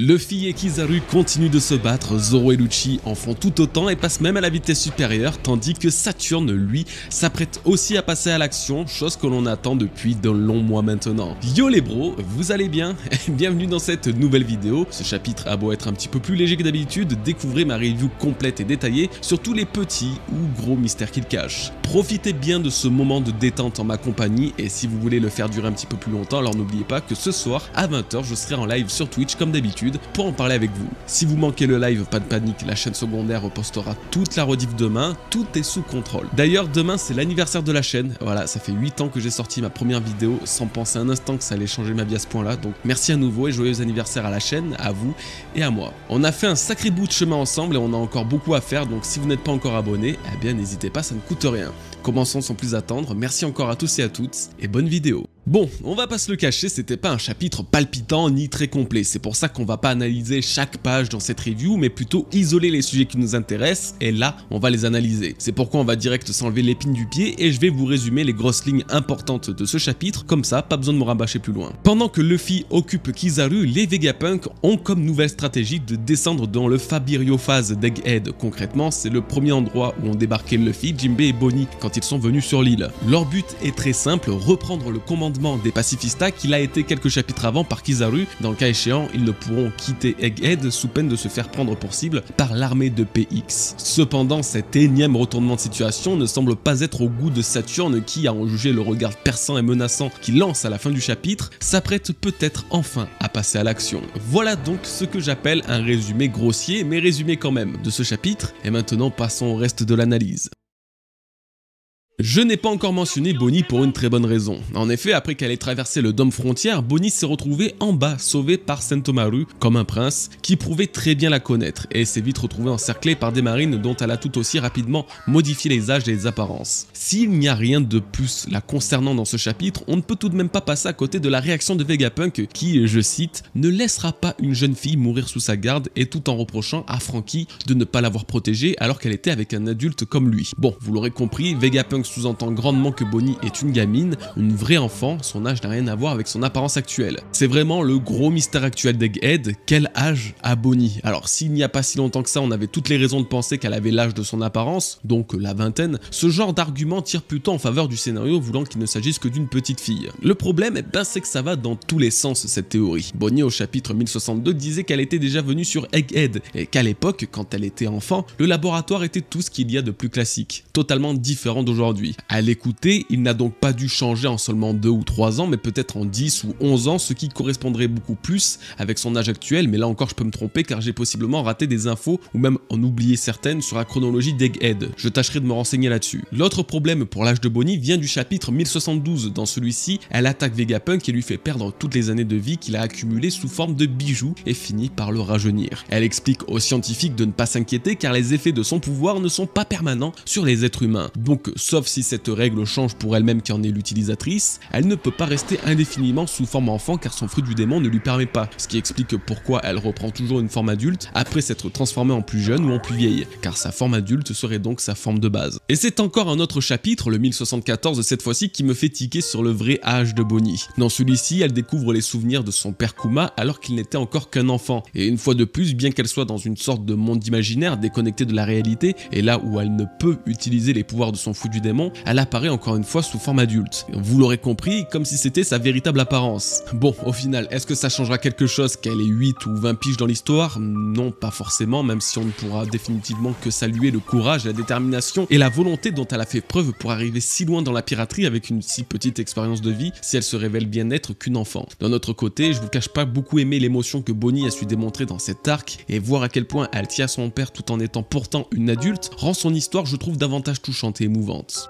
Luffy et Kizaru continuent de se battre, Zoro et Lucci en font tout autant et passent même à la vitesse supérieure, tandis que Saturne, lui, s'apprête aussi à passer à l'action, chose que l'on attend depuis de longs mois maintenant. Yo les bros, vous allez bien? Bienvenue dans cette nouvelle vidéo. Ce chapitre a beau être un petit peu plus léger que d'habitude, découvrez ma review complète et détaillée sur tous les petits ou gros mystères qu'il cache. Profitez bien de ce moment de détente en ma compagnie et si vous voulez le faire durer un petit peu plus longtemps, alors n'oubliez pas que ce soir à 20 h je serai en live sur Twitch comme d'habitude pour en parler avec vous. Si vous manquez le live, pas de panique, la chaîne secondaire repostera toute la rediff demain, tout est sous contrôle. D'ailleurs demain c'est l'anniversaire de la chaîne, voilà, ça fait 8 ans que j'ai sorti ma première vidéo sans penser un instant que ça allait changer ma vie à ce point là, donc merci à nouveau et joyeux anniversaire à la chaîne, à vous et à moi. On a fait un sacré bout de chemin ensemble et on a encore beaucoup à faire, donc si vous n'êtes pas encore abonné, eh bien n'hésitez pas, ça ne coûte rien. Commençons sans plus attendre, merci encore à tous et à toutes et bonne vidéo. Bon, on va pas se le cacher, c'était pas un chapitre palpitant ni très complet, c'est pour ça qu'on va pas analyser chaque page dans cette review, mais plutôt isoler les sujets qui nous intéressent, et là, on va les analyser. C'est pourquoi on va direct s'enlever l'épine du pied, et je vais vous résumer les grosses lignes importantes de ce chapitre, comme ça, pas besoin de me rabâcher plus loin. Pendant que Luffy occupe Kizaru, les Vegapunk ont comme nouvelle stratégie de descendre dans le Fabirio Phase d'Egghead. Concrètement, c'est le premier endroit où ont débarqué Luffy, Jinbei et Bonnie quand ils sont venus sur l'île. Leur but est très simple, reprendre le commandement des pacifistas qu'il a été quelques chapitres avant par Kizaru. Dans le cas échéant, ils ne pourront quitter Egghead sous peine de se faire prendre pour cible par l'armée de PX. Cependant, cet énième retournement de situation ne semble pas être au goût de Saturne qui, à en juger le regard perçant et menaçant qu'il lance à la fin du chapitre, s'apprête peut-être enfin à passer à l'action. Voilà donc ce que j'appelle un résumé grossier, mais résumé quand même, de ce chapitre, et maintenant passons au reste de l'analyse. Je n'ai pas encore mentionné Bonnie pour une très bonne raison. En effet, après qu'elle ait traversé le dôme frontière, Bonnie s'est retrouvée en bas, sauvée par Sentomaru, comme un prince, qui prouvait très bien la connaître, et s'est vite retrouvée encerclée par des marines dont elle a tout aussi rapidement modifié les âges et les apparences. S'il n'y a rien de plus la concernant dans ce chapitre, on ne peut tout de même pas passer à côté de la réaction de Vegapunk qui, je cite, ne laissera pas une jeune fille mourir sous sa garde et tout en reprochant à Franky de ne pas l'avoir protégée alors qu'elle était avec un adulte comme lui. Bon, vous l'aurez compris, Vegapunk sous-entend grandement que Bonnie est une gamine, une vraie enfant, son âge n'a rien à voir avec son apparence actuelle. C'est vraiment le gros mystère actuel d'Egghead, quel âge a Bonnie? Alors s'il n'y a pas si longtemps que ça, on avait toutes les raisons de penser qu'elle avait l'âge de son apparence, donc la vingtaine, ce genre d'argument tire plutôt en faveur du scénario voulant qu'il ne s'agisse que d'une petite fille. Le problème, c'est que ça va dans tous les sens cette théorie. Bonnie au chapitre 1062 disait qu'elle était déjà venue sur Egghead, et qu'à l'époque, quand elle était enfant, le laboratoire était tout ce qu'il y a de plus classique, totalement différent d'aujourd'hui. À l'écouter, il n'a donc pas dû changer en seulement 2 ou 3 ans, mais peut-être en 10 ou 11 ans, ce qui correspondrait beaucoup plus avec son âge actuel, mais là encore je peux me tromper car j'ai possiblement raté des infos ou même en oublié certaines sur la chronologie d'Egghead. Je tâcherai de me renseigner là-dessus. L'autre problème pour l'âge de Bonnie vient du chapitre 1072. Dans celui-ci, elle attaque Vegapunk et lui fait perdre toutes les années de vie qu'il a accumulées sous forme de bijoux et finit par le rajeunir. Elle explique aux scientifiques de ne pas s'inquiéter car les effets de son pouvoir ne sont pas permanents sur les êtres humains. Donc, sauf si cette règle change pour elle-même qui en est l'utilisatrice, elle ne peut pas rester indéfiniment sous forme enfant car son fruit du démon ne lui permet pas, ce qui explique pourquoi elle reprend toujours une forme adulte après s'être transformée en plus jeune ou en plus vieille, car sa forme adulte serait donc sa forme de base. Et c'est encore un autre chapitre, le 1074 cette fois-ci, qui me fait tiquer sur le vrai âge de Bonnie. Dans celui-ci, elle découvre les souvenirs de son père Kuma alors qu'il n'était encore qu'un enfant, et une fois de plus, bien qu'elle soit dans une sorte de monde imaginaire déconnecté de la réalité, et là où elle ne peut utiliser les pouvoirs de son fruit du démon, elle apparaît encore une fois sous forme adulte. Vous l'aurez compris, comme si c'était sa véritable apparence. Bon, au final, est-ce que ça changera quelque chose qu'elle ait 8 ou 20 piges dans l'histoire? Non, pas forcément, même si on ne pourra définitivement que saluer le courage, la détermination et la volonté dont elle a fait preuve pour arriver si loin dans la piraterie avec une si petite expérience de vie, si elle se révèle bien n'être qu'une enfant. D'un autre côté, je vous cache pas beaucoup aimé l'émotion que Bonnie a su démontrer dans cet arc, et voir à quel point elle tient à son père tout en étant pourtant une adulte, rend son histoire, je trouve, davantage touchante et émouvante.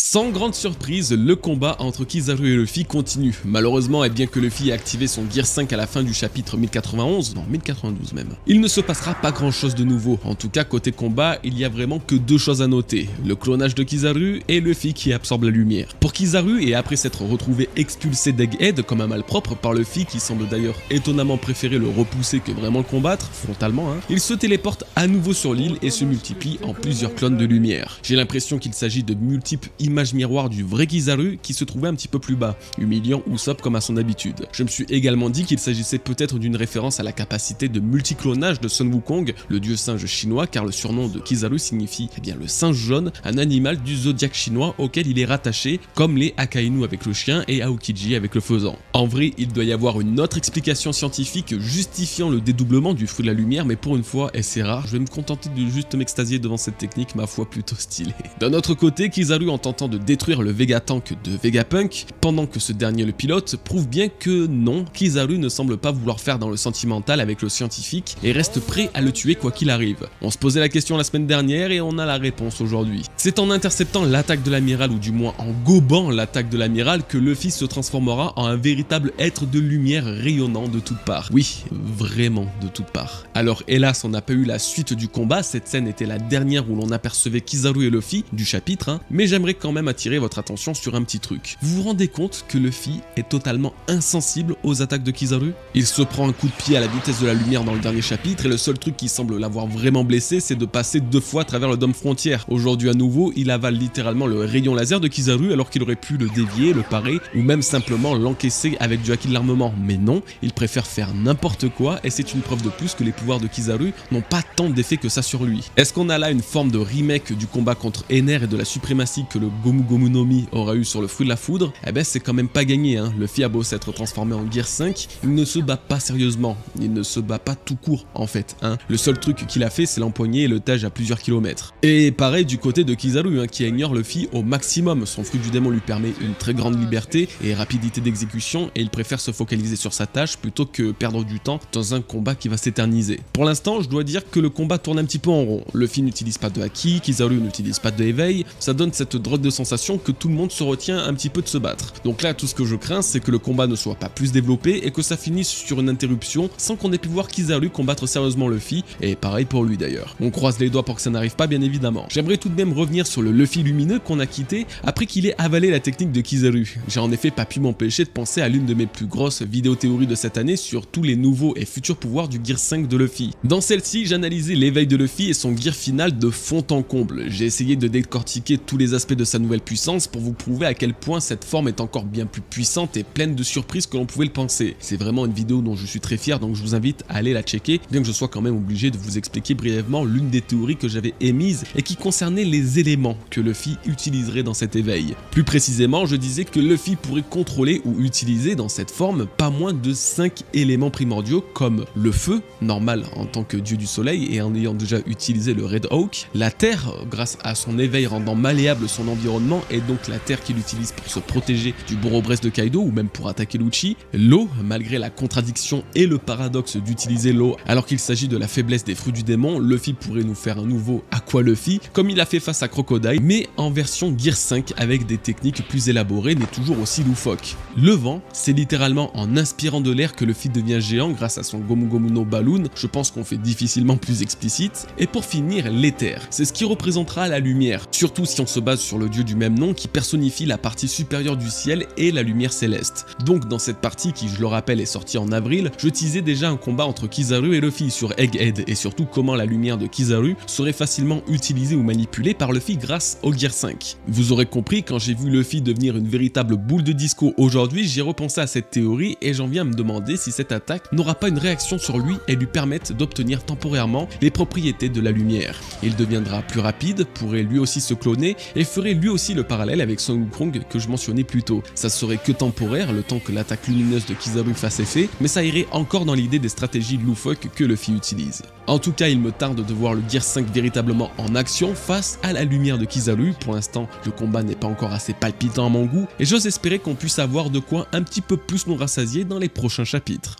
Sans grande surprise, le combat entre Kizaru et Luffy continue. Malheureusement, et bien que Luffy ait activé son Gear 5 à la fin du chapitre 1091, non 1092 même, il ne se passera pas grand chose de nouveau. En tout cas, côté combat, il y a vraiment que deux choses à noter, le clonage de Kizaru et Luffy qui absorbe la lumière. Pour Kizaru, et après s'être retrouvé expulsé d'Egghead comme un malpropre par Luffy qui semble d'ailleurs étonnamment préférer le repousser que vraiment le combattre, frontalement, il se téléporte à nouveau sur l'île et se multiplie en plusieurs clones de lumière. J'ai l'impression qu'il s'agit de multiples images l'image miroir du vrai Kizaru qui se trouvait un petit peu plus bas, humiliant Usopp comme à son habitude. Je me suis également dit qu'il s'agissait peut-être d'une référence à la capacité de multiclonage de Sun Wukong, le dieu singe chinois, car le surnom de Kizaru signifie le singe jaune, un animal du zodiaque chinois auquel il est rattaché, comme les Akainu avec le chien et Aokiji avec le faisan. En vrai, il doit y avoir une autre explication scientifique justifiant le dédoublement du fruit de la lumière, mais pour une fois, et c'est rare, je vais me contenter de juste m'extasier devant cette technique, ma foi plutôt stylée. D'un autre côté, Kizaru, en tentant de détruire le Vegatank de Vegapunk, pendant que ce dernier le pilote, prouve bien que non, Kizaru ne semble pas vouloir faire dans le sentimental avec le scientifique et reste prêt à le tuer quoi qu'il arrive. On se posait la question la semaine dernière et on a la réponse aujourd'hui. C'est en interceptant l'attaque de l'amiral, ou du moins en gobant l'attaque de l'amiral, que Luffy se transformera en un véritable être de lumière rayonnant de toutes parts. Oui, vraiment de toutes parts. Alors hélas, on n'a pas eu la suite du combat, cette scène était la dernière où l'on apercevait Kizaru et Luffy du chapitre, mais j'aimerais quand même attirer votre attention sur un petit truc. Vous vous rendez compte que Luffy est totalement insensible aux attaques de Kizaru? Il se prend un coup de pied à la vitesse de la lumière dans le dernier chapitre et le seul truc qui semble l'avoir vraiment blessé, c'est de passer 2 fois à travers le dôme frontière. Aujourd'hui à nouveau, il avale littéralement le rayon laser de Kizaru alors qu'il aurait pu le dévier, le parer ou même simplement l'encaisser avec du haki de l'armement. Mais non, il préfère faire n'importe quoi et c'est une preuve de plus que les pouvoirs de Kizaru n'ont pas tant d'effet que ça sur lui. Est-ce qu'on a là une forme de remake du combat contre Ener et de la suprématie que le Gomu Gomu no Mi aura eu sur le fruit de la foudre? Eh ben c'est quand même pas gagné, hein. Luffy a beau s'être transformé en Gear 5, il ne se bat pas sérieusement, il ne se bat pas tout court en fait, hein. Le seul truc qu'il a fait c'est l'empoigner et le tâche à plusieurs kilomètres. Et pareil du côté de Kizaru, hein, qui ignore Luffy au maximum. Son fruit du démon lui permet une très grande liberté et rapidité d'exécution et il préfère se focaliser sur sa tâche plutôt que perdre du temps dans un combat qui va s'éterniser. Pour l'instant, je dois dire que le combat tourne un petit peu en rond. Luffy n'utilise pas de haki, Kizaru n'utilise pas de éveil, ça donne cette drôle de sensation que tout le monde se retient un petit peu de se battre. Donc là, tout ce que je crains, c'est que le combat ne soit pas plus développé et que ça finisse sur une interruption sans qu'on ait pu voir Kizaru combattre sérieusement Luffy, et pareil pour lui d'ailleurs. On croise les doigts pour que ça n'arrive pas, bien évidemment. J'aimerais tout de même revenir sur le Luffy lumineux qu'on a quitté après qu'il ait avalé la technique de Kizaru. J'ai en effet pas pu m'empêcher de penser à l'une de mes plus grosses vidéos théories de cette année sur tous les nouveaux et futurs pouvoirs du Gear 5 de Luffy. Dans celle-ci, j'analysais l'éveil de Luffy et son Gear final de fond en comble. J'ai essayé de décortiquer tous les aspects de sa nouvelle puissance pour vous prouver à quel point cette forme est encore bien plus puissante et pleine de surprises que l'on pouvait le penser. C'est vraiment une vidéo dont je suis très fier, donc je vous invite à aller la checker, bien que je sois quand même obligé de vous expliquer brièvement l'une des théories que j'avais émises et qui concernait les éléments que Luffy utiliserait dans cet éveil. Plus précisément, je disais que Luffy pourrait contrôler ou utiliser dans cette forme pas moins de 5 éléments primordiaux comme le feu, normal en tant que dieu du soleil et en ayant déjà utilisé le Red Hawk, la terre, grâce à son éveil rendant malléable son environnement et donc la terre qu'il utilise pour se protéger du Bourreau-Bresse de Kaido ou même pour attaquer Lucci, l'eau, malgré la contradiction et le paradoxe d'utiliser l'eau alors qu'il s'agit de la faiblesse des fruits du démon, Luffy pourrait nous faire un nouveau Aqua Luffy comme il a fait face à Crocodile, mais en version Gear 5 avec des techniques plus élaborées mais toujours aussi loufoques. Le vent, c'est littéralement en inspirant de l'air que Luffy devient géant grâce à son Gomu Gomu no Balloon, je pense qu'on fait difficilement plus explicite. Et pour finir, l'éther, c'est ce qui représentera la lumière, surtout si on se base sur le dieu du même nom qui personnifie la partie supérieure du ciel et la lumière céleste. Donc dans cette partie qui, je le rappelle, est sortie en avril, je teasais déjà un combat entre Kizaru et Luffy sur Egghead et surtout comment la lumière de Kizaru serait facilement utilisée ou manipulée par Luffy grâce au Gear 5. Vous aurez compris, quand j'ai vu Luffy devenir une véritable boule de disco aujourd'hui, j'ai repensé à cette théorie et j'en viens à me demander si cette attaque n'aura pas une réaction sur lui et lui permette d'obtenir temporairement les propriétés de la lumière. Il deviendra plus rapide, pourrait lui aussi se cloner et ferait lui aussi le parallèle avec Son Wukong que je mentionnais plus tôt. Ça serait que temporaire, le temps que l'attaque lumineuse de Kizaru fasse effet, mais ça irait encore dans l'idée des stratégies loufoques que Luffy utilise. En tout cas, il me tarde de voir le Gear 5 véritablement en action face à la lumière de Kizaru. Pour l'instant, le combat n'est pas encore assez palpitant à mon goût, et j'ose espérer qu'on puisse avoir de quoi un petit peu plus nous rassasier dans les prochains chapitres.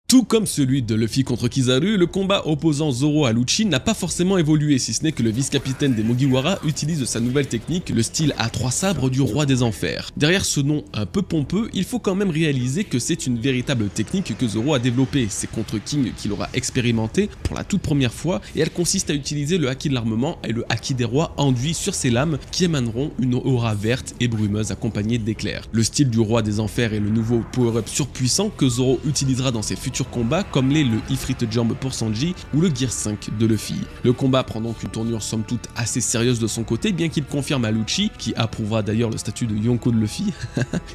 Tout comme celui de Luffy contre Kizaru, le combat opposant Zoro à Lucci n'a pas forcément évolué, si ce n'est que le vice-capitaine des Mugiwara utilise sa nouvelle technique, le style à 3 sabres du roi des enfers. Derrière ce nom un peu pompeux, il faut quand même réaliser que c'est une véritable technique que Zoro a développée. C'est contre King qu'il aura expérimenté pour la toute première fois et elle consiste à utiliser le haki de l'armement et le haki des rois enduit sur ses lames qui émaneront une aura verte et brumeuse accompagnée d'éclairs. Le style du roi des enfers est le nouveau power-up surpuissant que Zoro utilisera dans ses futurs futurs combats comme l'est le Ifrit Jump pour Sanji ou le Gear 5 de Luffy. Le combat prend donc une tournure somme toute assez sérieuse de son côté, bien qu'il confirme à Lucci, qui approuvera d'ailleurs le statut de Yonko de Luffy,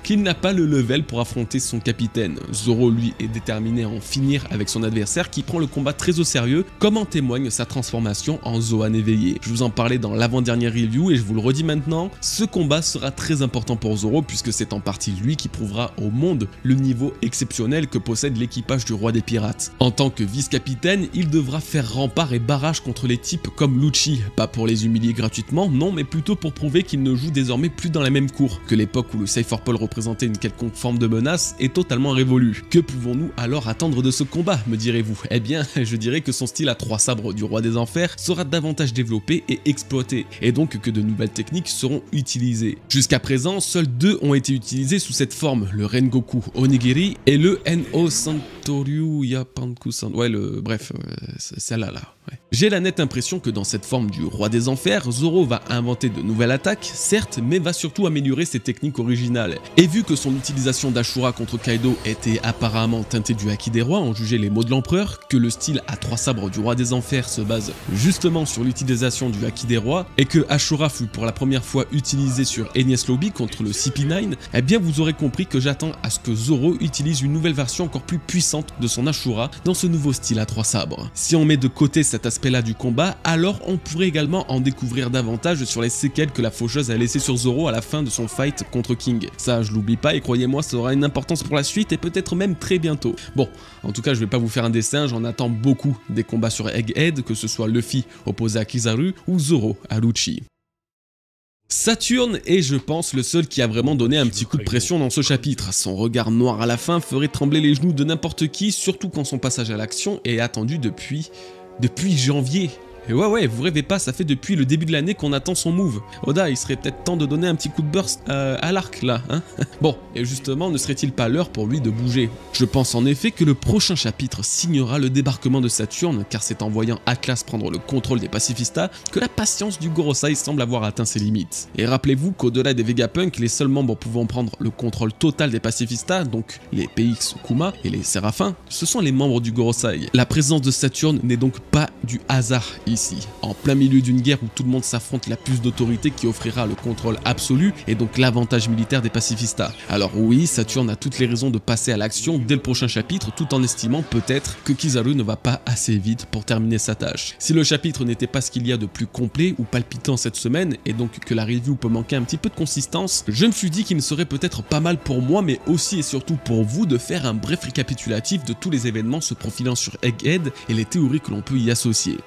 qu'il n'a pas le level pour affronter son capitaine. Zoro lui est déterminé à en finir avec son adversaire qui prend le combat très au sérieux, comme en témoigne sa transformation en Zoan éveillé. Je vous en parlais dans l'avant-dernière review et je vous le redis maintenant, ce combat sera très important pour Zoro puisque c'est en partie lui qui prouvera au monde le niveau exceptionnel que possède l'équipage du roi des pirates. En tant que vice-capitaine, il devra faire rempart et barrage contre les types comme Lucci, pas pour les humilier gratuitement, non, mais plutôt pour prouver qu'il ne joue désormais plus dans la même cour, que l'époque où le Cypher Pole représentait une quelconque forme de menace est totalement révolue. Que pouvons-nous alors attendre de ce combat, me direz-vous? Eh bien, je dirais que son style à 3 sabres du roi des enfers sera davantage développé et exploité, et donc que de nouvelles techniques seront utilisées. Jusqu'à présent, seuls 2 ont été utilisés sous cette forme, le Rengoku Onigiri et le No Santoryu Yapanku-san. Ouais, bref, celle-là, là. Ouais. J'ai la nette impression que dans cette forme du roi des enfers, Zoro va inventer de nouvelles attaques, certes, mais va surtout améliorer ses techniques originales. Et vu que son utilisation d'Ashura contre Kaido était apparemment teintée du Haki des rois, en juger les mots de l'empereur, que le style à 3 sabres du roi des enfers se base justement sur l'utilisation du Haki des rois, et que Ashura fut pour la première fois utilisé sur Enies Lobby contre le CP9, eh bien vous aurez compris que j'attends à ce que Zoro utilise une nouvelle version encore plus puissante de son Ashura dans ce nouveau style à 3 sabres. Si on met de côté cet aspect-là du combat, alors on pourrait également en découvrir davantage sur les séquelles que la faucheuse a laissées sur Zoro à la fin de son fight contre King. Ça, je l'oublie pas et croyez-moi, ça aura une importance pour la suite et peut-être même très bientôt. Bon, en tout cas, je vais pas vous faire un dessin, j'en attends beaucoup des combats sur Egghead, que ce soit Luffy opposé à Kizaru ou Zoro à Lucci. Saturne est, je pense, le seul qui a vraiment donné un petit coup de pression dans ce chapitre. Son regard noir à la fin ferait trembler les genoux de n'importe qui, surtout quand son passage à l'action est attendu depuis janvier. Et ouais, vous rêvez pas, ça fait depuis le début de l'année qu'on attend son move. Oda, il serait peut-être temps de donner un petit coup de burst à l'arc là, hein. Bon, et justement, ne serait-il pas l'heure pour lui de bouger? Je pense en effet que le prochain chapitre signera le débarquement de Saturne, car c'est en voyant Atlas prendre le contrôle des pacifistas que la patience du Gorosei semble avoir atteint ses limites. Et rappelez-vous qu'au-delà des Vegapunk, les seuls membres pouvant prendre le contrôle total des pacifistas, donc les PX Kuma et les Séraphins, ce sont les membres du Gorosei. La présence de Saturne n'est donc pas du hasard ici. En plein milieu d'une guerre où tout le monde s'affronte, la plus d'autorité qui offrira le contrôle absolu et donc l'avantage militaire des pacifistas. Alors oui, Saturne a toutes les raisons de passer à l'action dès le prochain chapitre, tout en estimant peut-être que Kizaru ne va pas assez vite pour terminer sa tâche. Si le chapitre n'était pas ce qu'il y a de plus complet ou palpitant cette semaine, et donc que la review peut manquer un petit peu de consistance, je me suis dit qu'il serait peut-être pas mal pour moi, mais aussi et surtout pour vous, de faire un bref récapitulatif de tous les événements se profilant sur Egghead et les théories que l'on peut y associer.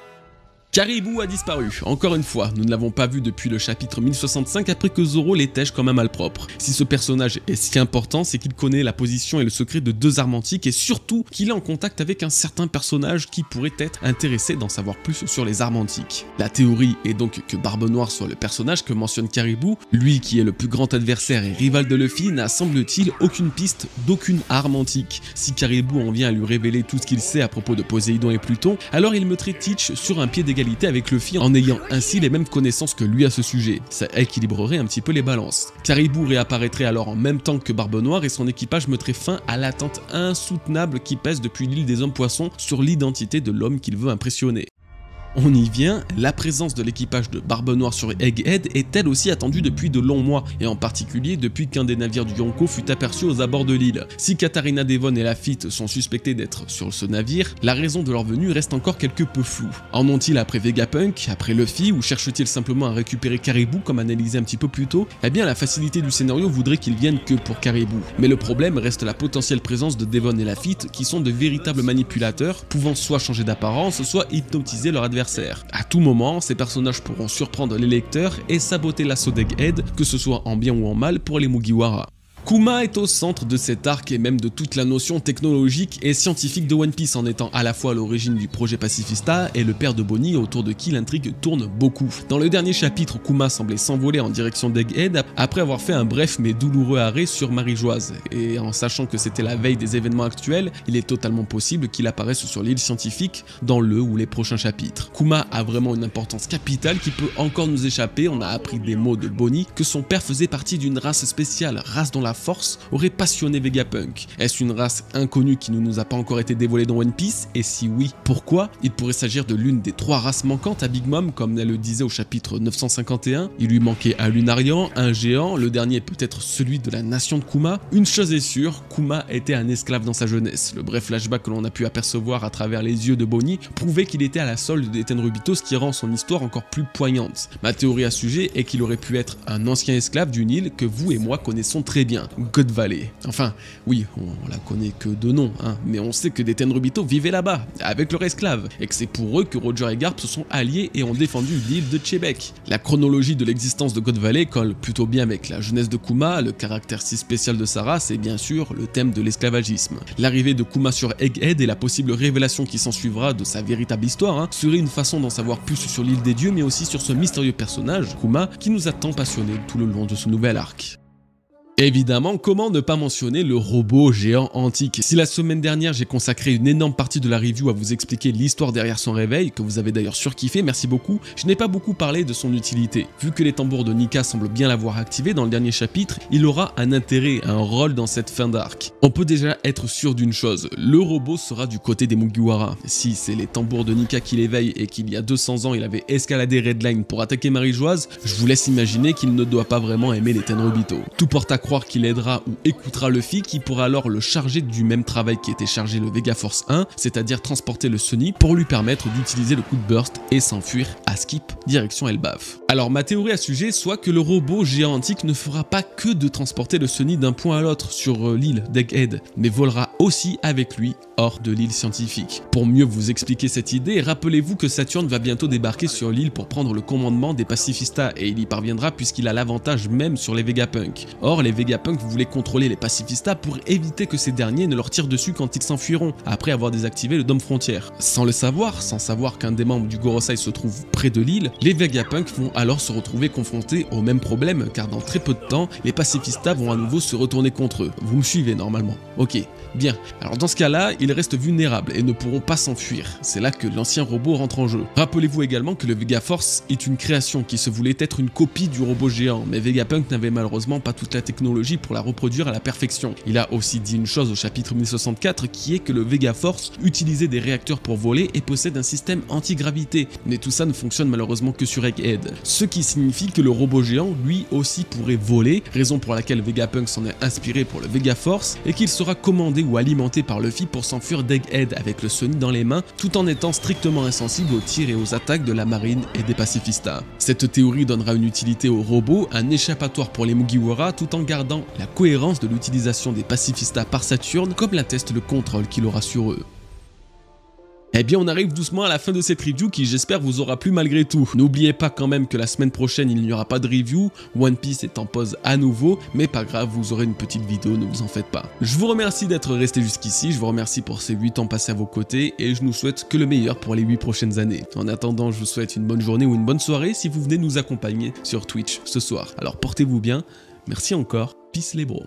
Caribou a disparu, encore une fois, nous ne l'avons pas vu depuis le chapitre 1065 après que Zoro l'étèche comme un malpropre. Si ce personnage est si important, c'est qu'il connaît la position et le secret de 2 armes antiques et surtout qu'il est en contact avec un certain personnage qui pourrait être intéressé d'en savoir plus sur les armes antiques. La théorie est donc que Barbe Noire soit le personnage que mentionne Caribou, lui qui est le plus grand adversaire et rival de Luffy n'a semble-t-il aucune piste d'aucune arme antique. Si Caribou en vient à lui révéler tout ce qu'il sait à propos de Poséidon et Pluton, alors il mettrait Teach sur un pied d'égalité avec Luffy en ayant ainsi les mêmes connaissances que lui à ce sujet. Ça équilibrerait un petit peu les balances. Caribou réapparaîtrait alors en même temps que Barbe Noire et son équipage mettrait fin à l'attente insoutenable qui pèse depuis l'île des hommes poissons sur l'identité de l'homme qu'il veut impressionner. On y vient, la présence de l'équipage de Barbe Noire sur Egghead est elle aussi attendue depuis de longs mois, et en particulier depuis qu'un des navires du Yonko fut aperçu aux abords de l'île. Si Katarina Devon et Lafitte sont suspectés d'être sur ce navire, la raison de leur venue reste encore quelque peu floue. En ont-ils après Vegapunk, après Luffy, ou cherchent-ils simplement à récupérer Caribou comme analysé un petit peu plus tôt? Eh bien la facilité du scénario voudrait qu'ils viennent que pour Caribou. Mais le problème reste la potentielle présence de Devon et Lafitte qui sont de véritables manipulateurs, pouvant soit changer d'apparence, soit hypnotiser leur adversaire. À tout moment, ces personnages pourront surprendre les lecteurs et saboter l'assaut d'Egghead, que ce soit en bien ou en mal pour les Mugiwara. Kuma est au centre de cet arc et même de toute la notion technologique et scientifique de One Piece en étant à la fois à l'origine du projet Pacifista et le père de Bonnie autour de qui l'intrigue tourne beaucoup. Dans le dernier chapitre, Kuma semblait s'envoler en direction d'Egghead après avoir fait un bref mais douloureux arrêt sur Marie-Joise, et en sachant que c'était la veille des événements actuels, il est totalement possible qu'il apparaisse sur l'île scientifique dans le ou les prochains chapitres. Kuma a vraiment une importance capitale qui peut encore nous échapper. On a appris des mots de Bonnie que son père faisait partie d'une race spéciale, race dont la la force aurait passionné Vegapunk? Est-ce une race inconnue qui ne nous a pas encore été dévoilée dans One Piece? Et si oui, pourquoi? Il pourrait s'agir de l'une des 3 races manquantes à Big Mom, comme elle le disait au chapitre 951. Il lui manquait un Lunarian, un géant, le dernier peut-être celui de la nation de Kuma. Une chose est sûre, Kuma était un esclave dans sa jeunesse. Le bref flashback que l'on a pu apercevoir à travers les yeux de Bonnie prouvait qu'il était à la solde des Tenryubito, ce qui rend son histoire encore plus poignante. Ma théorie à ce sujet est qu'il aurait pu être un ancien esclave d'une île que vous et moi connaissons très bien, God Valley. Enfin, oui, on la connaît que de nom, hein, mais on sait que des Tenryubito vivaient là-bas, avec leurs esclaves, et que c'est pour eux que Roger et Garp se sont alliés et ont défendu l'île de Chebek. La chronologie de l'existence de God Valley colle plutôt bien avec la jeunesse de Kuma, le caractère si spécial de sa race et bien sûr le thème de l'esclavagisme. L'arrivée de Kuma sur Egghead et la possible révélation qui s'ensuivra de sa véritable histoire serait une façon d'en savoir plus sur l'île des dieux mais aussi sur ce mystérieux personnage, Kuma, qui nous a tant passionnés tout le long de ce nouvel arc. Évidemment, comment ne pas mentionner le robot géant antique? Si la semaine dernière j'ai consacré une énorme partie de la review à vous expliquer l'histoire derrière son réveil, que vous avez d'ailleurs surkiffé, merci beaucoup, je n'ai pas beaucoup parlé de son utilité. Vu que les tambours de Nika semblent bien l'avoir activé dans le dernier chapitre, il aura un intérêt, un rôle dans cette fin d'arc. On peut déjà être sûr d'une chose, le robot sera du côté des Mugiwara. Si c'est les tambours de Nika qui l'éveillent et qu'il y a 200 ans il avait escaladé Redline pour attaquer Marie-Joise, je vous laisse imaginer qu'il ne doit pas vraiment aimer les Tenryubito. Tout porte à croire qu'il aidera ou écoutera Luffy qui pourra alors le charger du même travail qui était chargé le Vega Force 1, c'est-à-dire transporter le Sunny pour lui permettre d'utiliser le coup de burst et s'enfuir à Skip direction Elbaf. Alors ma théorie à ce sujet, soit que le robot géant antique ne fera pas que de transporter le Sunny d'un point à l'autre sur l'île d'Egghead, mais volera aussi avec lui hors de l'île scientifique. Pour mieux vous expliquer cette idée, rappelez-vous que Saturne va bientôt débarquer sur l'île pour prendre le commandement des pacifistas et il y parviendra puisqu'il a l'avantage même sur les Vegapunk. Or les Vegapunk voulaient contrôler les pacifistas pour éviter que ces derniers ne leur tirent dessus quand ils s'enfuiront après avoir désactivé le dôme frontière. Sans le savoir, sans savoir qu'un des membres du Gorosei se trouve près de l'île, les Vegapunk vont alors se retrouver confrontés au même problème car dans très peu de temps, les pacifistas vont à nouveau se retourner contre eux. Vous me suivez normalement? Ok, bien. Alors dans ce cas-là, ils restent vulnérables et ne pourront pas s'enfuir. C'est là que l'ancien robot rentre en jeu. Rappelez-vous également que le Vega Force est une création qui se voulait être une copie du robot géant, mais Vegapunk n'avait malheureusement pas toute la technologie pour la reproduire à la perfection. Il a aussi dit une chose au chapitre 1064 qui est que le Vega Force utilisait des réacteurs pour voler et possède un système anti-gravité. Mais tout ça ne fonctionne malheureusement que sur Egghead. Ce qui signifie que le robot géant lui aussi pourrait voler, raison pour laquelle Vegapunk s'en est inspiré pour le Vega Force et qu'il sera commandé ou alimenté par Luffy pour s'enfuir d'Egghead avec le Sunny dans les mains tout en étant strictement insensible aux tirs et aux attaques de la marine et des pacifistas. Cette théorie donnera une utilité au robot, un échappatoire pour les Mugiwara tout en gardant la cohérence de l'utilisation des pacifistas par Saturne comme l'atteste le contrôle qu'il aura sur eux. Eh bien on arrive doucement à la fin de cette review qui j'espère vous aura plu malgré tout. N'oubliez pas quand même que la semaine prochaine il n'y aura pas de review, One Piece est en pause à nouveau, mais pas grave, vous aurez une petite vidéo, ne vous en faites pas. Je vous remercie d'être resté jusqu'ici, je vous remercie pour ces 8 ans passés à vos côtés et je nous souhaite que le meilleur pour les 8 prochaines années. En attendant, je vous souhaite une bonne journée ou une bonne soirée si vous venez nous accompagner sur Twitch ce soir. Alors portez-vous bien, merci encore, peace les bros.